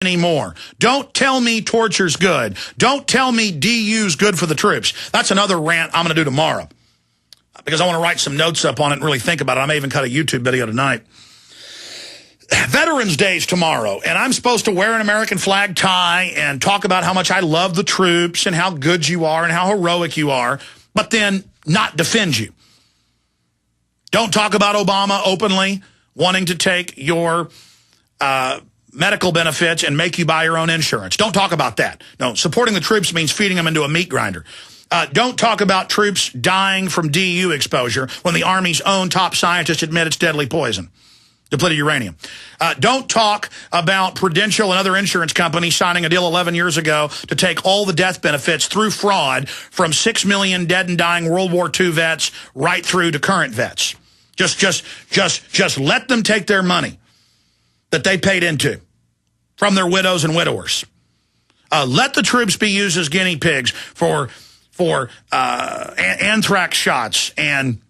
anymore. Don't tell me torture's good. Don't tell me DU's good for the troops. That's another rant I'm going to do tomorrow because I want to write some notes up on it and really think about it. I may even cut a YouTube video tonight. Veterans Day is tomorrow, and I'm supposed to wear an American flag tie and talk about how much I love the troops and how good you are and how heroic you are, but then not defend you. Don't talk about Obama openly wanting to take your medical benefits and make you buy your own insurance. Don't talk about that. No, supporting the troops means feeding them into a meat grinder. Don't talk about troops dying from DU exposure when the Army's own top scientists admit it's deadly poison, depleted uranium. Don't talk about Prudential and other insurance companies signing a deal 11 years ago to take all the death benefits through fraud from 6 million dead and dying World War II vets right through to current vets. Just let them take their money that they paid into from their widows and widowers. Let the troops be used as guinea pigs for anthrax shots and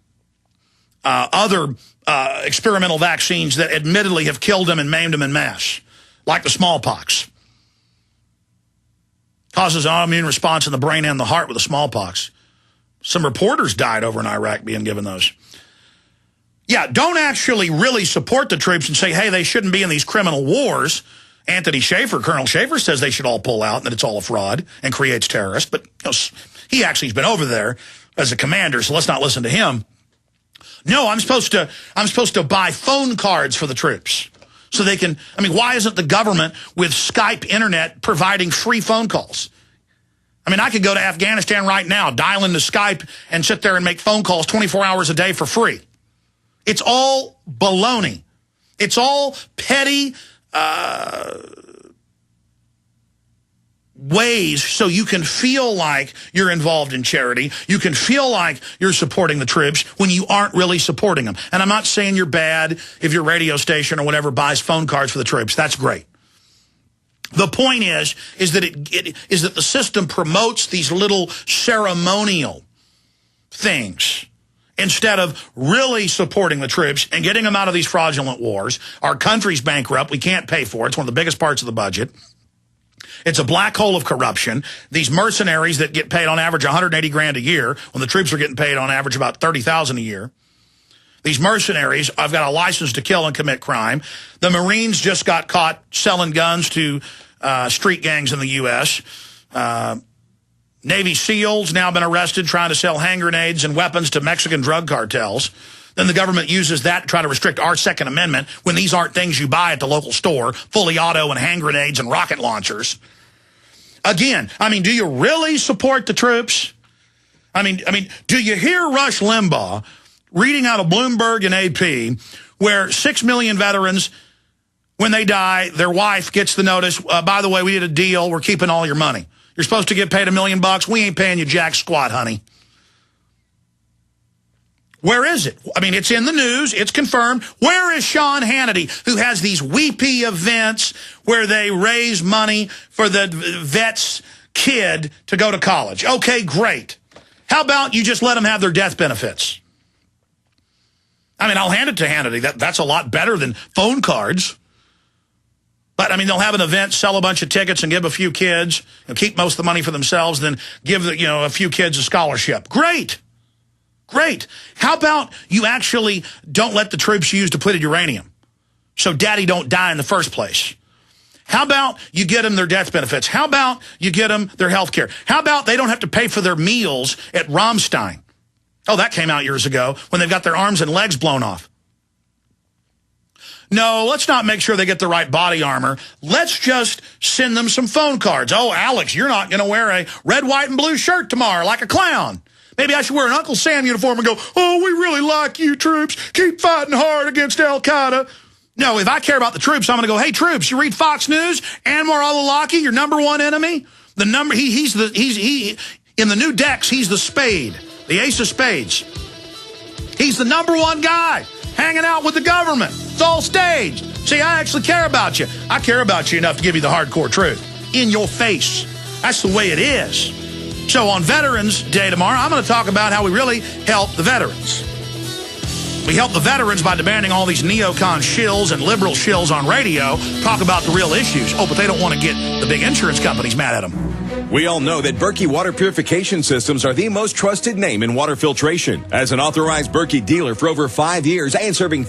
other experimental vaccines that admittedly have killed them and maimed them en masse, like the smallpox. Causes an autoimmune response in the brain and the heart with the smallpox. Some reporters died over in Iraq being given those. Yeah, don't actually really support the troops and say, hey, they shouldn't be in these criminal wars. Anthony Schaefer, Colonel Schaefer, says they should all pull out and that it's all a fraud and creates terrorists. But he actually has been over there as a commander, so let's not listen to him. No, I'm supposed to buy phone cards for the troops so they can. I mean, why isn't the government with Skype internet providing free phone calls? I mean, I could go to Afghanistan right now, dial into Skype, and sit there and make phone calls 24 hours a day for free. It's all baloney. It's all petty ways so you can feel like you're involved in charity. You can feel like you're supporting the troops when you aren't really supporting them. And I'm not saying you're bad if your radio station or whatever buys phone cards for the troops. That's great. The point is that the system promotes these little ceremonial things instead of really supporting the troops and getting them out of these fraudulent wars. Our country's bankrupt. We can't pay for it. It's one of the biggest parts of the budget. It's a black hole of corruption. These mercenaries that get paid on average 180 grand a year when the troops are getting paid on average about 30,000 a year. These mercenaries, I've got a license to kill and commit crime. The Marines just got caught selling guns to street gangs in the U.S. Navy SEALs now been arrested trying to sell hand grenades and weapons to Mexican drug cartels. Then the government uses that to try to restrict our Second Amendment when these aren't things you buy at the local store, fully auto and hand grenades and rocket launchers. Again, I mean, do you really support the troops? I mean, do you hear Rush Limbaugh reading out of Bloomberg and AP where 6 million veterans, when they die, their wife gets the notice, by the way, we did a deal, we're keeping all your money. You're supposed to get paid $1 million. We ain't paying you jack squat, honey. Where is it? I mean, it's in the news. It's confirmed. Where is Sean Hannity, who has these weepy events where they raise money for the vet's kid to go to college? Okay, great. How about you just let them have their death benefits? I mean, I'll hand it to Hannity. That's a lot better than phone cards. But, I mean, they'll have an event, sell a bunch of tickets, and give a few kids, keep most of the money for themselves, then give a few kids a scholarship. Great. Great. How about you actually don't let the troops use depleted uranium so daddy don't die in the first place? How about you get them their death benefits? How about you get them their health care? How about they don't have to pay for their meals at Rammstein? Oh, that came out years ago when they've got their arms and legs blown off. No, let's not make sure they get the right body armor. Let's just send them some phone cards. Oh, Alex, you're not going to wear a red, white, and blue shirt tomorrow like a clown. Maybe I should wear an Uncle Sam uniform and go, oh, we really like you, troops. Keep fighting hard against Al-Qaeda. No, if I care about the troops, I'm going to go, hey, troops, you read Fox News? Anwar al-Awlaki, your number one enemy? He's in the new decks, he's the spade, the ace of spades. He's the number one guy. Hanging out with the government. It's all staged. See, I actually care about you. I care about you enough to give you the hardcore truth. In your face. That's the way it is. So on Veterans Day tomorrow, I'm going to talk about how we really help the veterans. We help the veterans by demanding all these neocon shills and liberal shills on radio talk about the real issues. Oh, but they don't want to get the big insurance companies mad at them. We all know that Berkey water purification systems are the most trusted name in water filtration. As an authorized Berkey dealer for over 5 years and serving